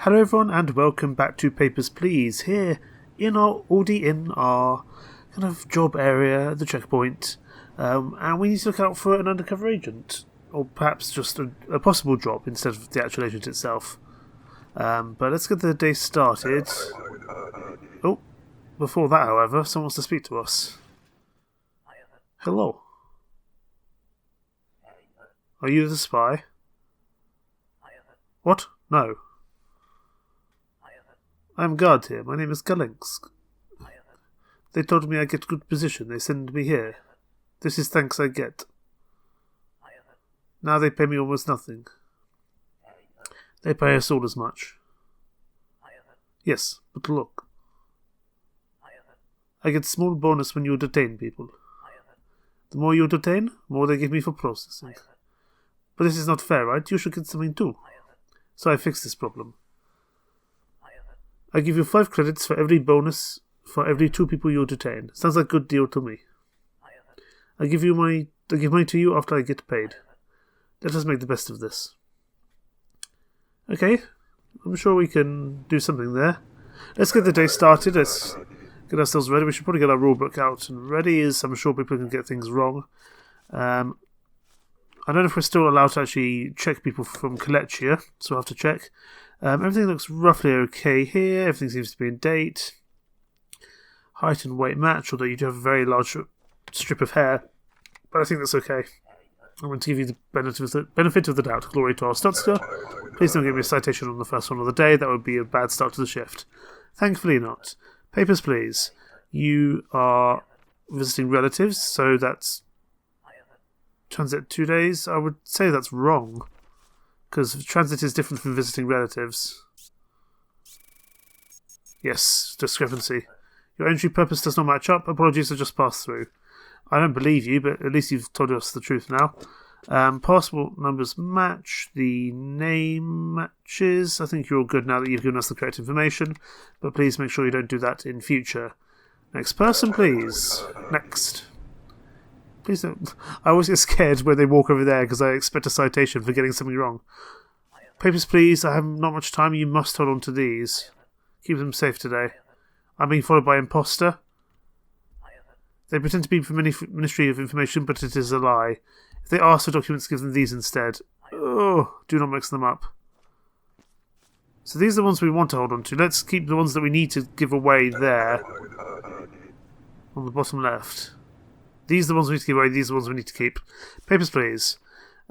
Hello everyone and welcome back to Papers, Please, here already in our kind of job area at the checkpoint, and we need to look out for an undercover agent, or perhaps just a possible job instead of the actual agent itself. But let's get the day started. Oh, before that however, someone wants to speak to us. Hello. Are you the spy? What? No. I'm guard here. My name is Galinsk. They told me I get good position. They send me here. This is thanks I get. Now they pay me almost nothing. They pay us all as much. Yes, but look. I get small bonus when you detain people. The more you detain, more they give me for processing. But this is not fair, right? You should get something too. So I fix this problem. I give you 5 credits for every bonus for every 2 people you detain. Sounds like a good deal to me. I give money to you after I get paid. Let us make the best of this. Okay, I'm sure we can do something there. Let's get the day started. Let's get ourselves ready. We should probably get our rulebook out and ready, as I'm sure people can get things wrong. I don't know if we're still allowed to actually check people from Kolechia, so we'll have to check. Everything looks roughly okay here. Everything seems to be in date. Height and weight match, although you do have a very large strip of hair. But I think that's okay. I'm going to give you the benefit of the doubt. Glory to our Stutsker. Please don't give me a citation on the first one of the day. That would be a bad start to the shift. Thankfully not. Papers, please. You are visiting relatives, so that's transit 2 days. I would say that's wrong, because transit is different from visiting relatives. Yes, discrepancy. Your entry purpose does not match up. Apologies, I just passed through. I don't believe you, but at least you've told us the truth now. Passport numbers match. The name matches. I think you're all good now that you've given us the correct information, but please make sure you don't do that in future. Next person, please. Next. Please don't. I always get scared when they walk over there because I expect a citation for getting something wrong. Papers, please. I have not much time. You must hold on to these. Keep them safe today. I'm being followed by imposter. They pretend to be from Ministry of Information, but it is a lie. If they ask for documents, give them these instead. Oh, do not mix them up. So these are the ones we want to hold on to. Let's keep the ones that we need to give away there. On the bottom left. These are the ones we need to give away, these are the ones we need to keep. Papers, please.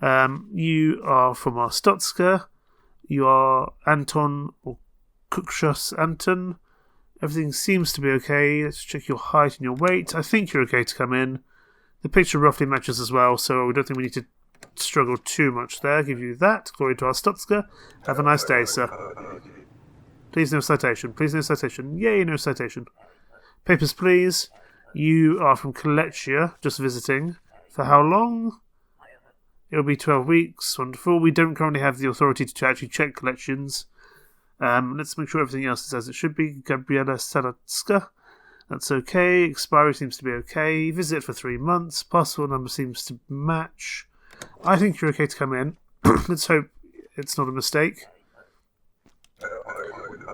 You are from our Stutsker. You are Anton, or Kukshus Anton. Everything seems to be okay. Let's check your height and your weight. I think you're okay to come in. The picture roughly matches as well, so we don't think we need to struggle too much there. Give you that. Glory to our Stutsker. Have a nice day, sir. Please no citation. Please no citation. Yay, no citation. Papers, please. You are from Kolechia, just visiting. For how long? It'll be 12 weeks. Wonderful. We don't currently have the authority to actually check collections. Let's make sure everything else is as it should be. Gabriela Salatska. That's okay. Expiry seems to be okay. Visit for 3 months. Passport number seems to match. I think you're okay to come in. Let's hope it's not a mistake.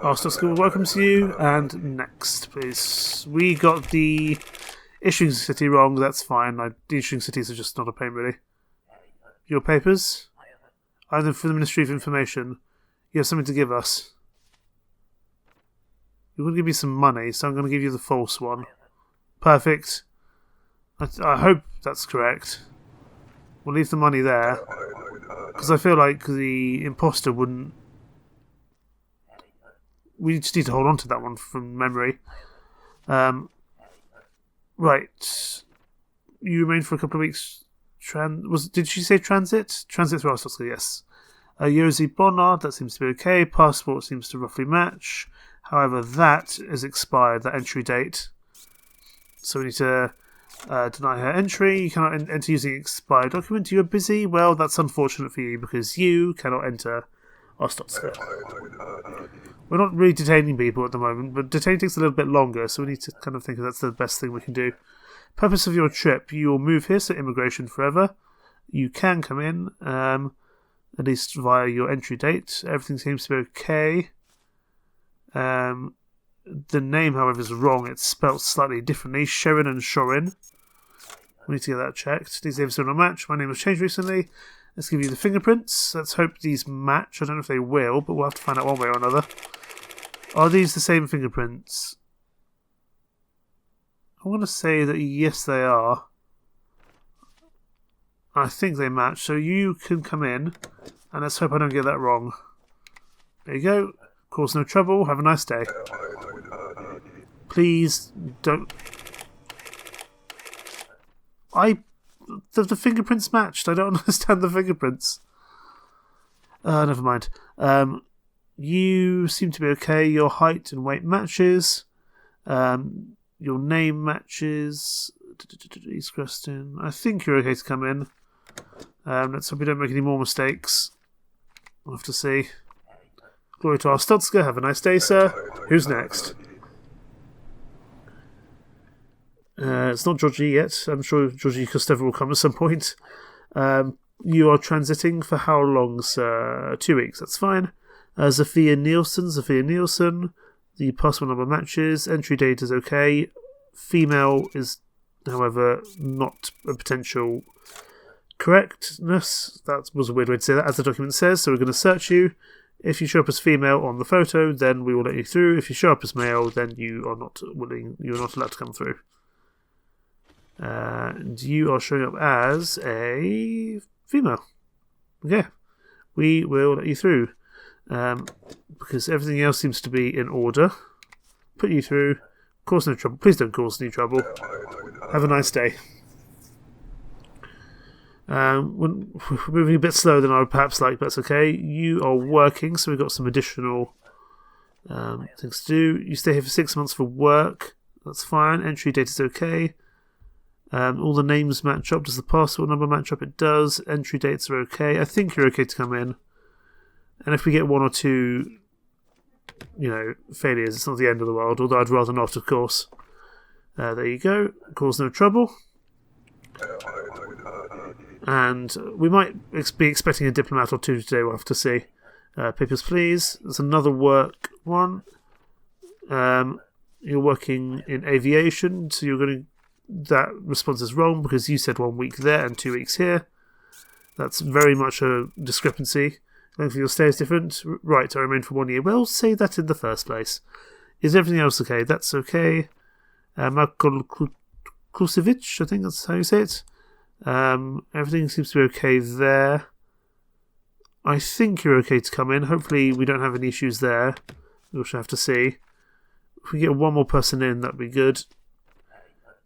Arsenal School welcomes you, and next, please. We got the issuing city wrong, that's fine. The issuing cities are just not a pain, really. Your papers? I'm from the Ministry of Information. You have something to give us. You're going to give me some money, so I'm going to give you the false one. Perfect. I hope that's correct. We'll leave the money there, because I feel like the imposter wouldn't. We just need to hold on to that one from memory. Right. You remained for a couple of weeks. Did she say transit? Transit through Arstotzka, yes. Yosi Bonnard, that seems to be okay. Passport seems to roughly match. However, that is expired, that entry date. So we need to deny her entry. You cannot enter using expired document. You are busy? Well, that's unfortunate for you, because you cannot enter Arstotzka. We're not really detaining people at the moment, but detaining takes a little bit longer, so we need to kind of think that's the best thing we can do. Purpose of your trip, you will move here, so immigration forever. You can come in, at least via your entry date. Everything seems to be okay. The name, however, is wrong. It's spelt slightly differently. Sherin and Shorin. We need to get that checked. These names don't match. My name has changed recently. Let's give you the fingerprints. Let's hope these match. I don't know if they will, but we'll have to find out one way or another. Are these the same fingerprints? I'm going to say that yes, they are. I think they match. So you can come in, and let's hope I don't get that wrong. There you go. Cause no trouble. Have a nice day. Please don't... The fingerprints matched. I don't understand the fingerprints. Never mind. You seem to be okay. Your height and weight matches. Your name matches. East Creston. I think you're okay to come in. Let's hope we don't make any more mistakes. We'll have to see. Glory to our Stotska. Have a nice day, sir. Who's next? It's not Georgie yet. I'm sure Georgie Kosteva will come at some point. You are transiting for how long, sir? 2 weeks. That's fine. Zafia Nielsen. The passport number matches. Entry date is okay. Female is, however, not a potential correctness. That was a weird way to say that, as the document says. So we're going to search you. If you show up as female on the photo, then we will let you through. If you show up as male, then you are not willing. You are not allowed to come through. And you are showing up as a female. Okay, we will let you through. Because everything else seems to be in order. Put you through. Cause no trouble. Please don't cause any trouble. Have a nice day. We're moving a bit slower than I would perhaps like, but that's okay. You are working, so we've got some additional things to do. You stay here for 6 months for work. That's fine. Entry date is okay. All the names match up. Does the passport number match up? It does. Entry dates are okay. I think you're okay to come in. And if we get one or two, failures, it's not the end of the world, although I'd rather not, of course. There you go. Cause no trouble. And we might be expecting a diplomat or two today, we'll have to see. Papers, please. There's another work one. You're working in aviation, so you're going to... That response is wrong because you said 1 week there and 2 weeks here. That's very much a discrepancy. Length of your stay is different. Right, I remain for 1 year. Well, say that in the first place. Is everything else okay? That's okay. Marko Klusevic, I think that's how you say it. Everything seems to be okay there. I think you're okay to come in. Hopefully we don't have any issues there. We'll have to see. If we get one more person in, that'd be good.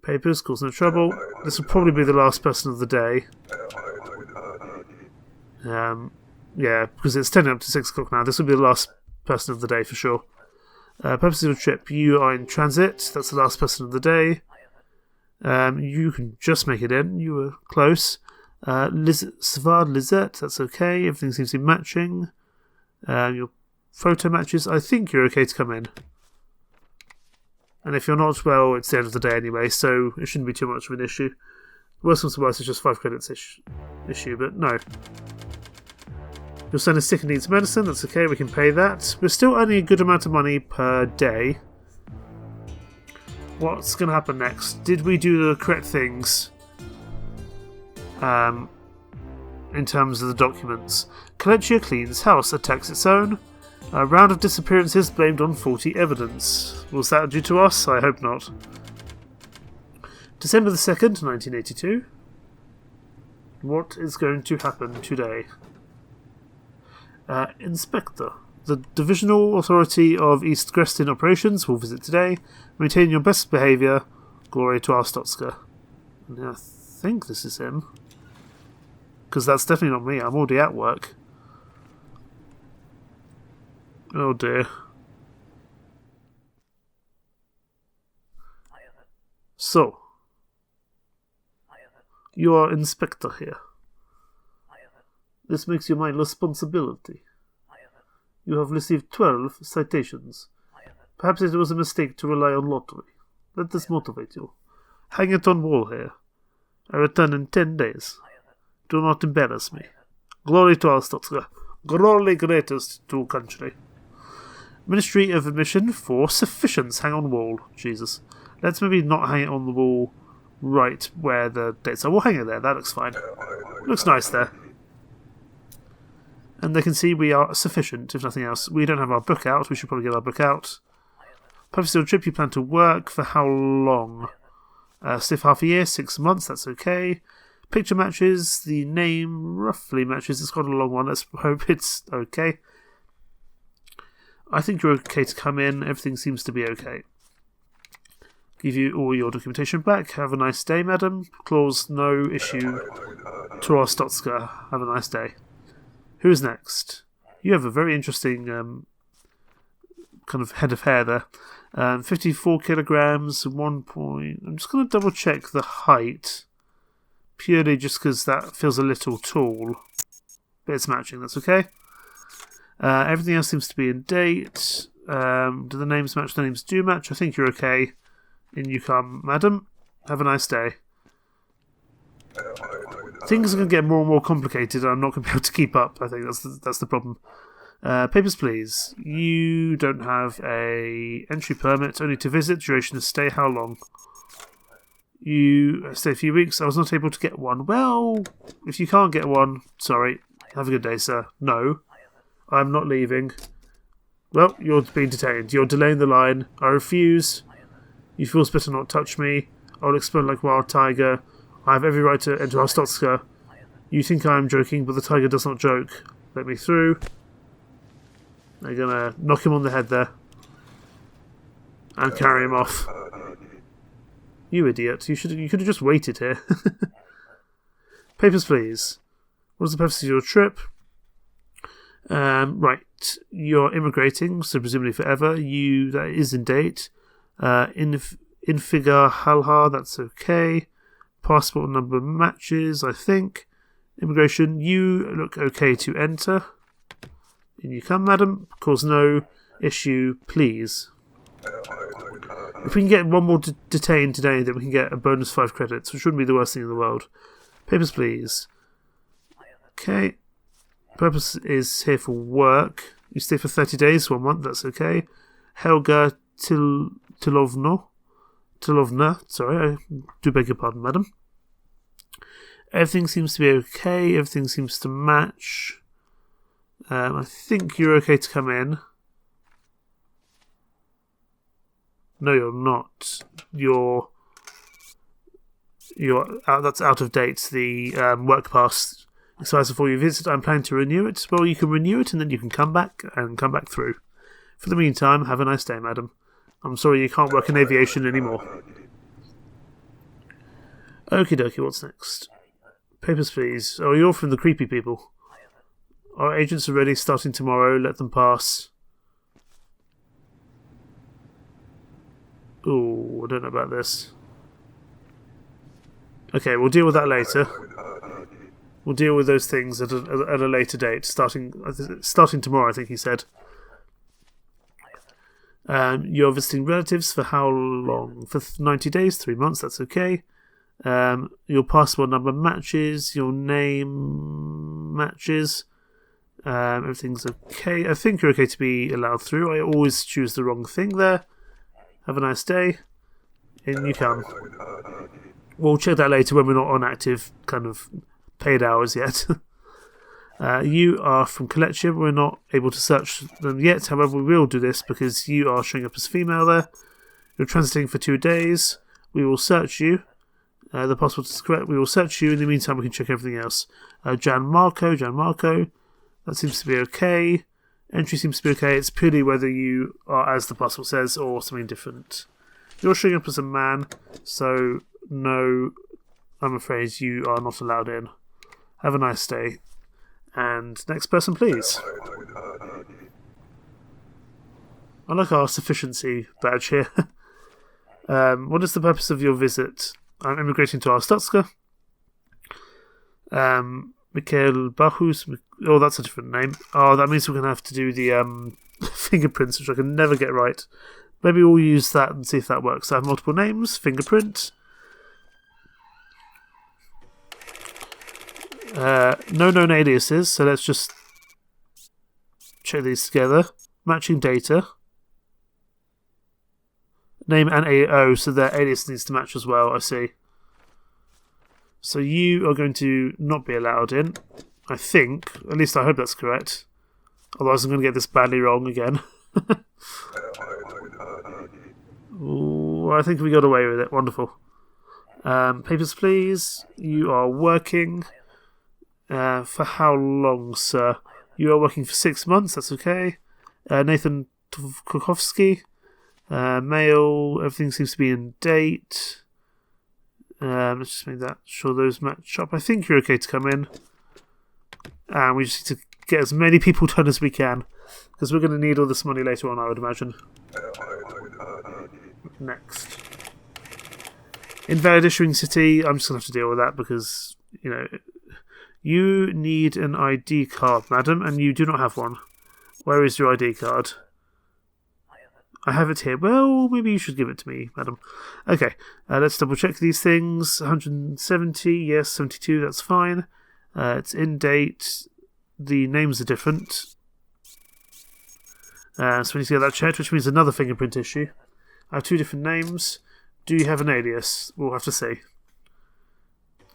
Papers, cause no trouble. This will probably be the last person of the day. Yeah, because it's 10 up to 6 o'clock now. This will be the last person of the day for sure. Purposes of trip. You are in transit. That's the last person of the day. You can just make it in. You were close. Savad Lizette. That's okay. Everything seems to be matching. Your photo matches. I think you're okay to come in. And if you're not, well, it's the end of the day anyway, so it shouldn't be too much of an issue. Worst comes to worst, it's just 5 credits issue, but no. Your son is sick and needs medicine, that's okay, we can pay that. We're still earning a good amount of money per day. What's going to happen next? Did we do the correct things? In terms of the documents. Kalencia cleans house, attacks its own. A round of disappearances blamed on faulty evidence. Was that due to us? I hope not. December the 2nd, 1982. What is going to happen today? Inspector. The Divisional Authority of East Creston Operations will visit today. Maintain your best behaviour. Glory to our Stotska. And I think this is him. Because that's definitely not me. I'm already at work. Oh dear. So, you are inspector here. This makes you my responsibility. You have received 12 citations. Perhaps it was a mistake to rely on lottery. Let this motivate you. Hang it on wall here. I return in 10 days. Do not embarrass me. Glory to our Stotska. Glory greatest to country. Ministry of Admission for sufficience. Hang on wall. Jesus. Let's maybe not hang it on the wall right where the dates are. We'll hang it there. That looks fine. Looks nice there. And they can see we are sufficient, if nothing else. We don't have our book out. We should probably get our book out. Purpose of your trip, you plan to work for how long? Stiff half a year, 6 months, that's okay. Picture matches, the name roughly matches. It's got a long one, let's hope it's okay. I think you're okay to come in. Everything seems to be okay. Give you all your documentation back. Have a nice day, madam. Clause, no issue. Tora Stotska, have a nice day. Who's next? You have a very interesting kind of head of hair there. 54 kilograms, 1 point. I'm just going to double check the height. Purely just because that feels a little tall. But it's matching, that's okay. Everything else seems to be in date. Do the names match? The names do match. I think you're okay. In you come, madam. Have a nice day. Things are going to get more and more complicated. I'm not going to be able to keep up. I think that's the problem. Papers, please. You don't have a entry permit. Only to visit. Duration of stay. How long? You stay a few weeks. I was not able to get one. Well, if you can't get one, sorry. Have a good day, sir. No, I'm not leaving. Well, you're being detained. You're delaying the line. I refuse. You fools better not touch me. I'll explode like a wild tiger. I have every right to enter Arstotzka. You think I'm joking, but the tiger does not joke. Let me through. They're gonna knock him on the head there. And carry him off. You idiot. You could have just waited here. Papers, please. What is the purpose of your trip? Right. You're immigrating, so presumably forever. That is in date. Infigar Halhar, that's okay. Passport number matches, I think. Immigration, you look okay to enter. In you come, madam. Cause no issue, please. If we can get one more detained today, then we can get a bonus 5 credits, which wouldn't be the worst thing in the world. Papers, please. Okay. Purpose is here for work. You stay for 30 days, 1 month, that's okay. Helga Tilovna, sorry, I do beg your pardon, madam. Everything seems to be okay, everything seems to match. I think you're okay to come in. No, you're not. You're that's out of date. The work pass expires before you visit. I'm planning to renew it. Well, you can renew it and then you can come back through. For the meantime, have a nice day, madam. I'm sorry you can't work in aviation anymore. Okie dokie, what's next? Papers, please. Oh, you're from the creepy people. Our agents are ready, starting tomorrow. Let them pass. Ooh, I don't know about this. Okay, we'll deal with that later. We'll deal with those things at a later date, starting tomorrow, I think he said. You're visiting relatives for how long? For 90 days, 3 months, that's okay. Your passport number matches, your name matches. Everything's okay. I think you're okay to be allowed through. I always choose the wrong thing there. Have a nice day. In you come. We'll check that later when we're not on active kind of paid hours yet. You are from Kolechia. We're not able to search them yet. However, we will do this because you are showing up as female there. You're transiting for 2 days. We will search you. The passport is correct. We will search you. In the meantime, we can check everything else. Jan Marco. That seems to be okay. Entry seems to be okay. It's purely whether you are, as the passport says, or something different. You're showing up as a man, so no, I'm afraid you are not allowed in. Have a nice day. And next person, please. I like our sufficiency badge here. What is the purpose of your visit? I'm immigrating to Arstotzka. Mikhail Bahus. Oh, that's a different name. Oh, that means we're going to have to do the fingerprints, which I can never get right. Maybe we'll use that and see if that works. I have multiple names. Fingerprint. No known aliases, so let's just check these together. matching data. Name and AO, so their alias needs to match as well, I see. So you are going to not be allowed in, I think. At least I hope that's correct. Otherwise I'm going to get this badly wrong again. Ooh, I think we got away with it. Wonderful. Papers, please. You are working. For how long, sir? You are working for 6 months, that's okay. Nathan Kukovsky. Male, everything seems to be in date. Let's just make that sure those match up. I think you're okay to come in. And we just need to get as many people done as we can. Because we're going to need all this money later on, I would imagine. Next. Invalid issuing city. I'm just going to have to deal with that because, you know, you need an ID card, madam, and you do not have one. Where is your ID card? I have it here. Well, maybe you should give it to me, madam. Okay, let's double check these things. 170, yes, 72, that's fine. It's in date. The names are different. So we need to get that checked, which means another fingerprint issue. I have 2 different names. Do you have an alias? We'll have to see.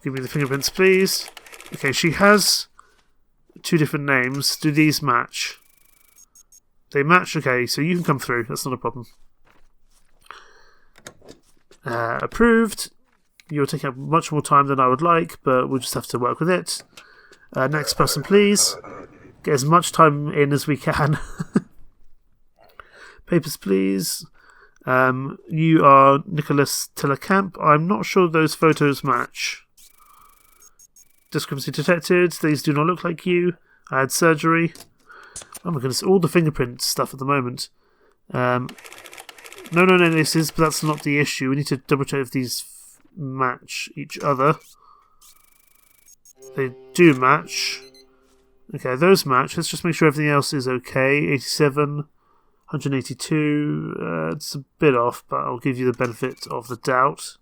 Give me the fingerprints, please. Okay, she has 2 different names. Do these match? They match, okay, so you can come through. That's not a problem. Approved. You're taking up much more time than I would like, but we'll just have to work with it. Next person, please. Get as much time in as we can. Papers, please. You are Nicholas Tellecamp. I'm not sure those photos match. Discrepancy detected. These do not look like you. I had surgery. Oh my goodness, all the fingerprint stuff at the moment. No, this is, but that's not the issue. We need to double check if these match each other. They do match. Okay, those match. Let's just make sure everything else is okay. 87, 182. It's a bit off, but I'll give you the benefit of the doubt.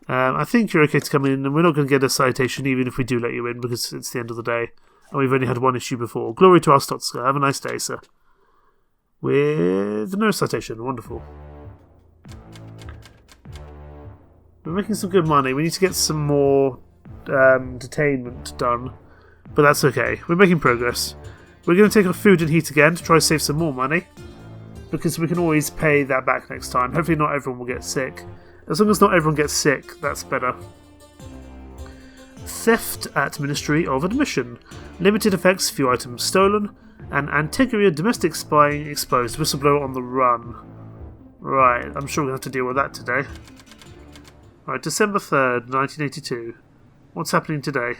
I think you're okay to come in, and we're not going to get a citation even if we do let you in, because it's the end of the day. And we've only had 1 issue before. Glory to our Stotska. Have a nice day, sir. With no citation. Wonderful. We're making some good money. We need to get some more detainment done. But that's okay. We're making progress. We're going to take off food and heat again to try to save some more money. Because we can always pay that back next time. Hopefully not everyone will get sick. As long as not everyone gets sick, that's better. Theft at Ministry of Admission. Limited effects, few items stolen. And Antigua domestic spying exposed. Whistleblower on the run. Right, I'm sure we're going to have to deal with that today. Right, December 3rd, 1982. What's happening today?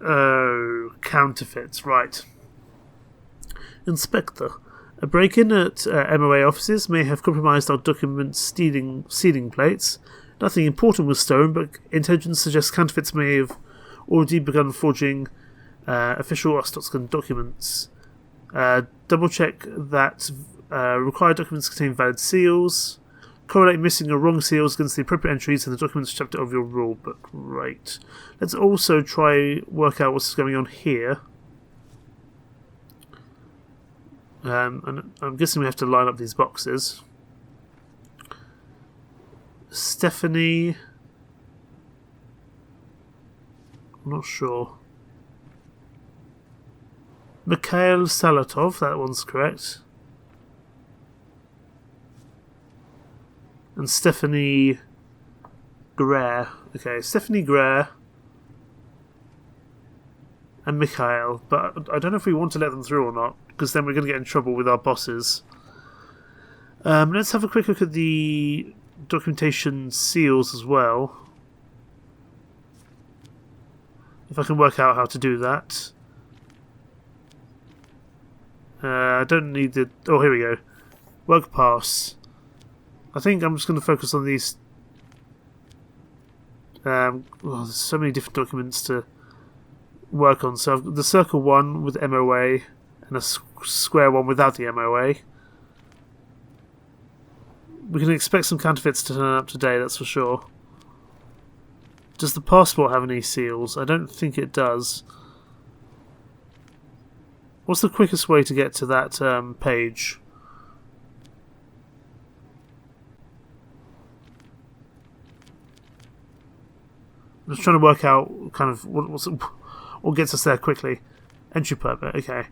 Oh, counterfeits, right. Inspector. A break-in at MOA offices may have compromised our document sealing plates. Nothing important was stolen, but intelligence suggests counterfeits may have already begun forging official Ostotskan documents. Double-check that required documents contain valid seals. Correlate missing or wrong seals against the appropriate entries in the documents chapter of your rule book. Right. Let's also try work out what's going on here. And I'm guessing we have to line up these boxes. Stephanie. I'm not sure. Mikhail Salatov, that one's correct. And Stephanie Greer. Okay, Stephanie Greer and Mikhail. But I don't know if we want to let them through or not, because then we're going to get in trouble with our bosses. Let's have a quick look at the documentation seals as well. If I can work out how to do that. I don't need the... Oh, here we go. Work pass. I think I'm just going to focus on these... there's so many different documents to work on. So I've got the circle one with MOA and a square one without the MOA. We can expect some counterfeits to turn up today, that's for sure. Does the passport have any seals? I don't think it does. What's the quickest way to get to that page? I'm just trying to work out kind of what gets us there quickly. Entry permit, okay.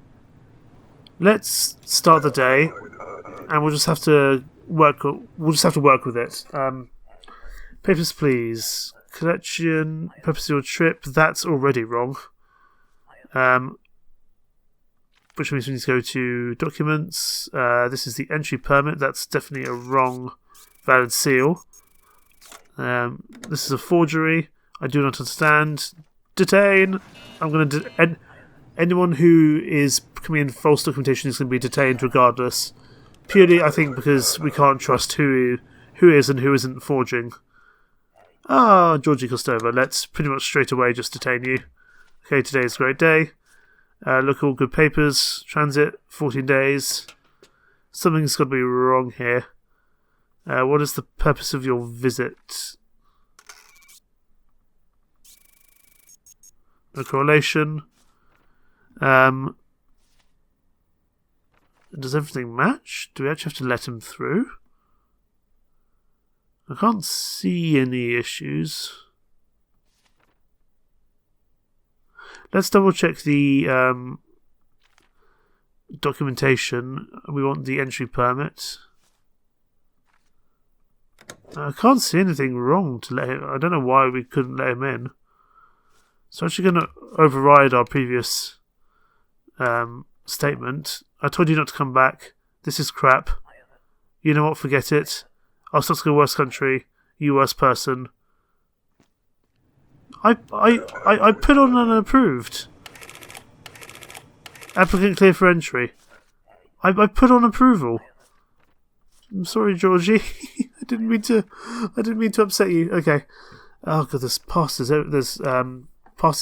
Let's start the day, and we'll just have to work. We'll just have to work with it. Papers, please. Collection. Purpose of your trip. That's already wrong. Which means we need to go to documents. This is the entry permit. That's definitely a wrong valid seal. This is a forgery. I do not understand. Detain. I'm going to anyone who is coming in false documentation is going to be detained regardless. Purely, I think, because we can't trust who is and who isn't forging. Georgie Kostova. Let's pretty much straight away just detain you. Okay, today's a great day. Look, all good papers. Transit, 14 days. Something's got to be wrong here. What is the purpose of your visit? No correlation. Does everything match? Do we actually have to let him through? I can't see any issues. Let's double check the documentation. We want the entry permit. I can't see anything wrong to let him. I don't know why we couldn't let him in. So I'm actually going to override our previous statement. I told you not to come back. This is crap. You know what? Forget it. I'll start to go worst country. You worst person. I put on unapproved. Applicant clear for entry. I put on approval. I'm sorry, Georgie. I didn't mean to upset you. Okay. Oh god, there's passes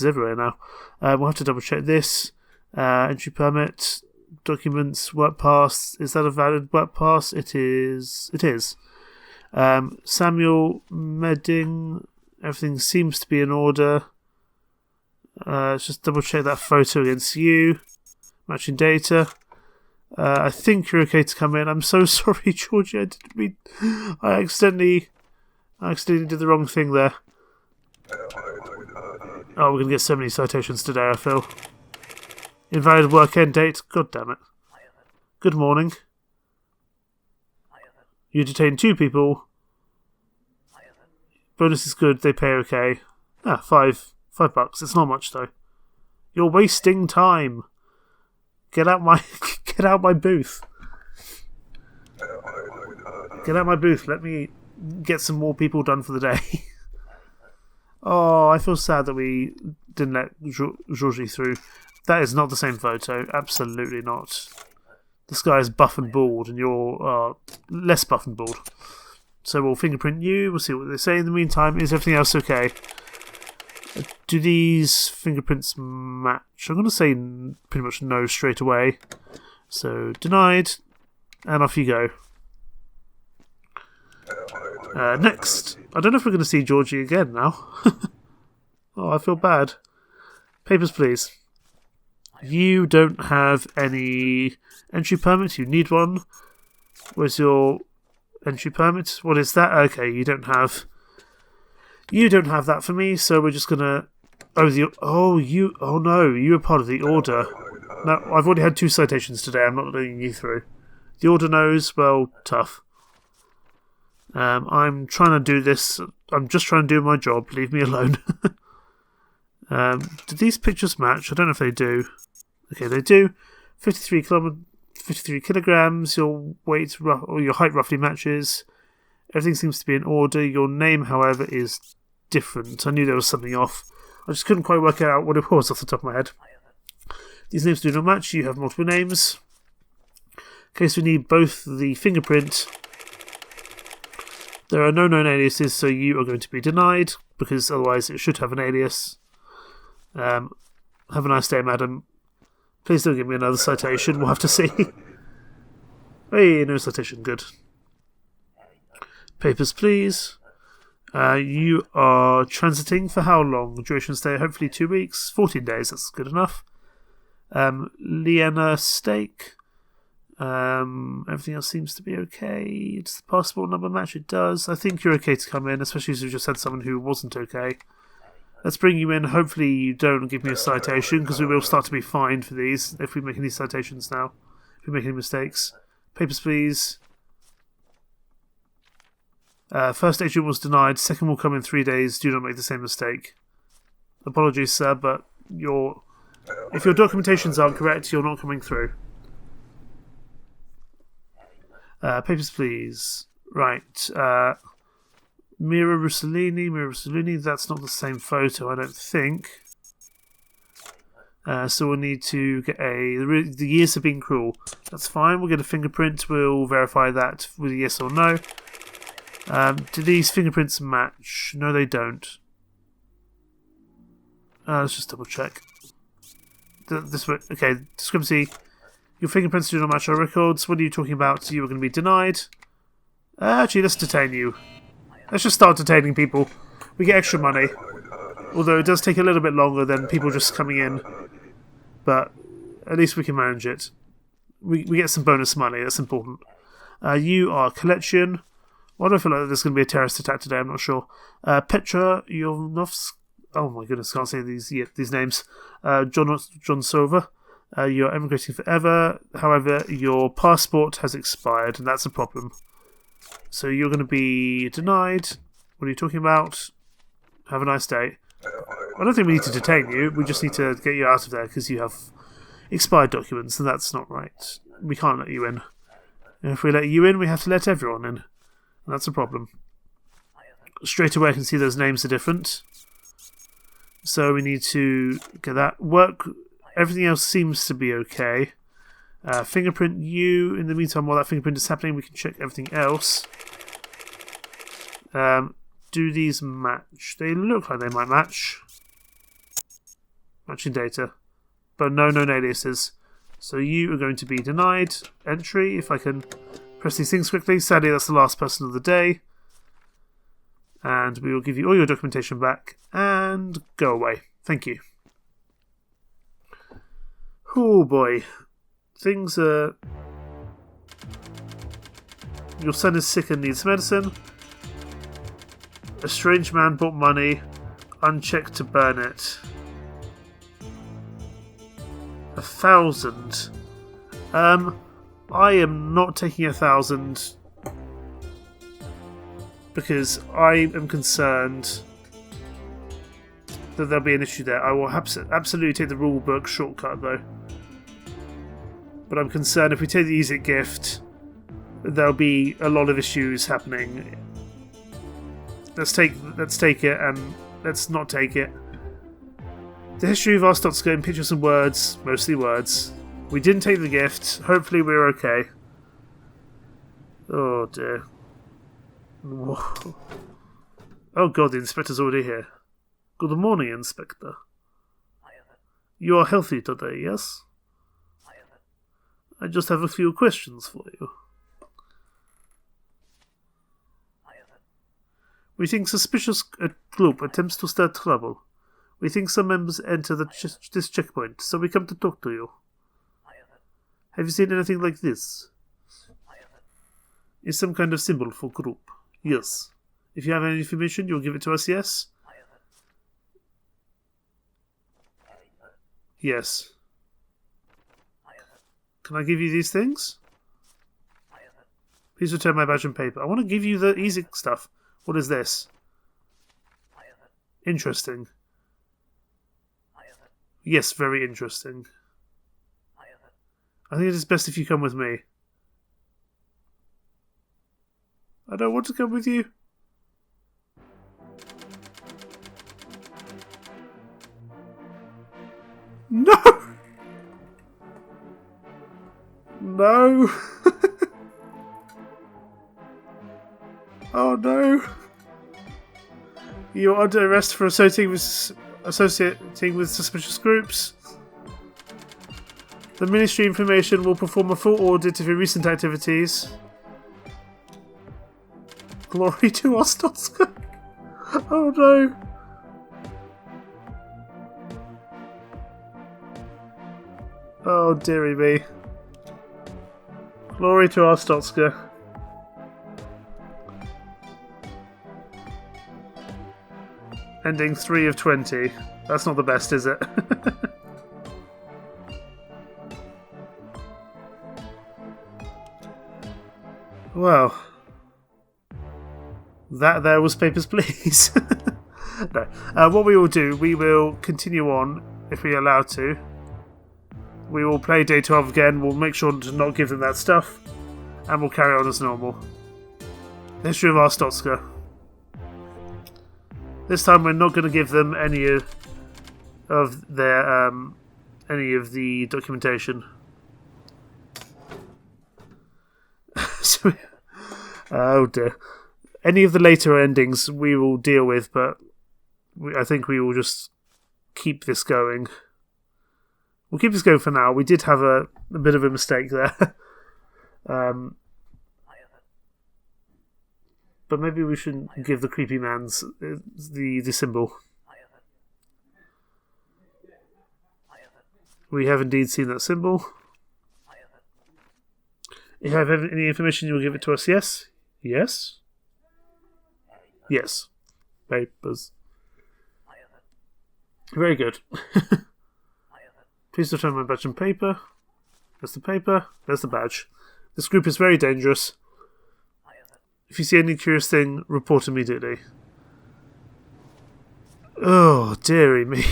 everywhere now. We'll have to double check this. Entry permit, documents, work pass. Is that a valid work pass? It is. It is. Samuel Medding. Everything seems to be in order. Let's just double check that photo against you. Matching data. I think you're okay to come in. I'm so sorry, Georgie. I didn't mean. I accidentally did the wrong thing there. Oh, we're gonna get so many citations today, I feel. Invalid work end date. God damn it. Good morning. You detained 2 people. Bonus is good. They pay okay. $5. It's not much though. You're wasting time. Get out my booth. Get out my booth. Let me get some more people done for the day. Oh, I feel sad that we didn't let Georgie through. That is not the same photo. Absolutely not. This guy is buff and bald, and you're less buff and bald. So we'll fingerprint you. We'll see what they say. In the meantime, is everything else okay? Do these fingerprints match? I'm going to say pretty much no straight away. So denied, and off you go. Next. I don't know if we're going to see Georgie again now. Oh, I feel bad. Papers, please. You don't have any entry permit. You need one. Where's your entry permit? What is that? Okay, you don't have that for me, so we're just gonna. Oh no, you were part of the order. No, I've already had 2 citations today. I'm not letting you through. The order knows. Well, tough. I'm trying to do this. I'm just trying to do my job. Leave me alone. Do these pictures match? I don't know if they do. Okay, they do. 53 kilograms. Your weight or your height roughly matches. Everything seems to be in order. Your name, however, is different. I knew there was something off. I just couldn't quite work out what it was off the top of my head. These names do not match. You have multiple names. In case we need both the fingerprint. There are no known aliases, so you are going to be denied, because otherwise it should have an alias. Have a nice day, madam. Please don't give me another citation. We'll have to see. Hey, no citation. Good. Papers, please. You are transiting for how long? Duration stay, hopefully 2 weeks. 14 days, that's good enough. Liana Stake. Everything else seems to be okay. Does the passport number match? It does. I think you're okay to come in, especially as you just had someone who wasn't okay. Let's bring you in. Hopefully you don't give me a citation, because we will start to be fined for these if we make any citations now. If we make any mistakes. Papers, please. First agent was denied. Second will come in 3 days. Do not make the same mistake. Apologies, sir, but if your documentations aren't correct, you're not coming through. Papers, please. Right. Mira Russellini. That's not the same photo, I don't think. So we'll need to get the years have been cruel. That's fine. We'll get a fingerprint. We'll verify that with a yes or no. Do these fingerprints match? No, they don't. Let's just double check. This way. Okay, discrepancy. Your fingerprints do not match our records. What are you talking about? You were going to be denied. Actually, let's detain you. Let's just start detaining people. We get extra money. Although it does take a little bit longer than people just coming in. But at least we can manage it. We get some bonus money. That's important. You are collection. Why do I feel like there's going to be a terrorist attack today? I'm not sure. Petra Yovnovsk. Oh my goodness, can't say these names. John Silver. You're emigrating forever. However, your passport has expired, and that's a problem. So you're going to be denied. What are you talking about? Have a nice day. I don't think we need to detain you. We just need to get you out of there because you have expired documents, and that's not right. We can't let you in. And if we let you in, we have to let everyone in. And that's a problem. Straight away I can see those names are different. So we need to get that work. Everything else seems to be okay. Fingerprint you. In the meantime, while that fingerprint is happening, we can check everything else. Do these match? They look like they might match. Matching data. But no known aliases. So you are going to be denied entry. If I can press these things quickly. Sadly, that's the last person of the day. And we will give you all your documentation back and go away. Thank you. Oh boy. Things are... Your son is sick and needs medicine. A strange man bought money. Unchecked to burn it. 1,000. I am not taking 1,000 because I am concerned that there'll be an issue there. I will absolutely take the rule book shortcut though. But I'm concerned if we take the easy gift, there'll be a lot of issues happening. Let's take it and let's not take it. The history of Arstotzka in pictures and words, mostly words. We didn't take the gift. Hopefully we're okay. Oh dear. Whoa. Oh god, the inspector's already here. Good morning, Inspector. You are healthy today, yes? I just have a few questions for you. We think suspicious group attempts to start trouble. We think some members enter this checkpoint, so we come to talk to you. Have you seen anything like this? It's some kind of symbol for group. Yes. If you have any information, you'll give it to us, yes? Yes. Can I give you these things? Please return my badge and paper. I want to give you the easy stuff. What is this? Interesting. Yes, very interesting. I think it is best if you come with me. I don't want to come with you. No! No! Oh no! You're under arrest for associating with suspicious groups. The Ministry of Information will perform a full audit of your recent activities. Glory to Ostotska. Oh no! Oh dearie me. Glory to our Stotska. Ending 3 of 20. That's not the best, is it? Well, that there was Papers, Please. No. What we will do, we will continue on, if we are allowed to. We will play day 12 again, we'll make sure to not give them that stuff, and we'll carry on as normal. The history of our Stotska. This time we're not going to give them any of their any of the documentation. So, oh dear. Any of the later endings we will deal with, but I think we will just keep this going. We'll keep this going for now. We did have a bit of a mistake there. But maybe we shouldn't give the creepy mans the symbol. We have indeed seen that symbol. If you have any information, you'll give it to us, yes? Yes? Yes. Papers. Very good. Please return my badge and paper. There's the paper. There's the badge. This group is very dangerous. If you see any curious thing, report immediately. Oh, dearie me.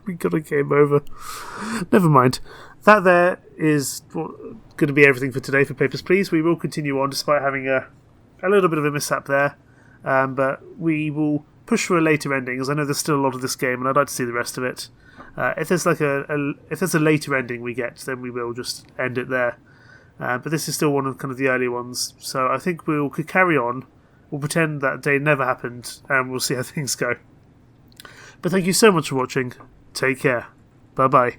We got a game over. Never mind. That there is going to be everything for today for Papers, Please. We will continue on despite having a little bit of a mishap there. But we will push for a later ending, as I know there's still a lot of this game and I'd like to see the rest of it. If there's like if there's a later ending we get, then we will just end it there. But this is still one of kind of the early ones, so I think we could carry on. We'll pretend that day never happened, and we'll see how things go. But thank you so much for watching. Take care. Bye bye.